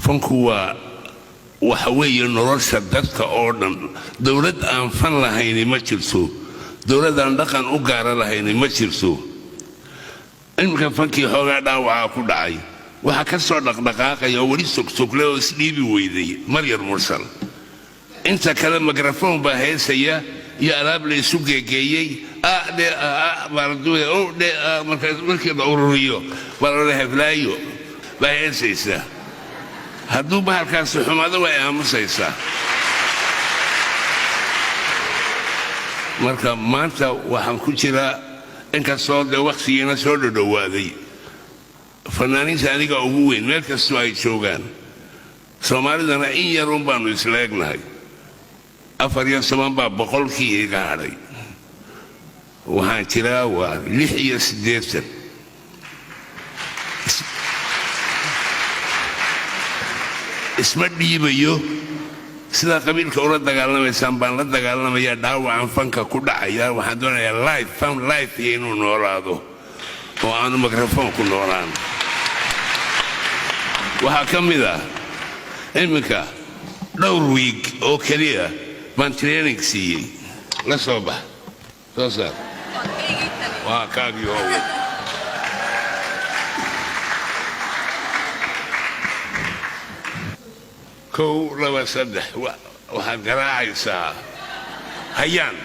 fanku waxa weeye nolosha dadka oo dhan dawlad aan fan lahayn ma jirto dawlad aan dhaqan u gaar lahayn ma jirto imka fankii xoogaa dhaawaca ku dhacay waxa ka soo dhaqdhaqaaqaya wali sugsugle oo isdhiibi weyday maryar mursal inta kale mikrofon baa heesaya iyo alaab la isu geegeeyay markii la ururiyo baa la heflaayo baa heesaysa hadduu bahalkaasi xumaado way aamusaysaa marka maanta waxaan ku jiraa inkastoo dee waqtigiina soo dhowaaday fanaaniinta aniga ugu weyn meel kastoo ay joogaan soomaalidana in yarun baanu isla egnahay 4 baa boqolkii iga hadhay waxaan jiraa waa 86 isma dhiibayo sida qabiilka ula dagaalamaysaan baan la dagaalamayaa dhaawacan fanka ku dhacaya waxaan doonayaa life inuu noolaado oo aanu mikrofon ku noolaan waxaa ka mid ah iminka dhowr wiig oo keliya baan training siiyey la soo bax soo saar waa kaagii hoowe kow laba saddex waxaad garaacaysaa hayaan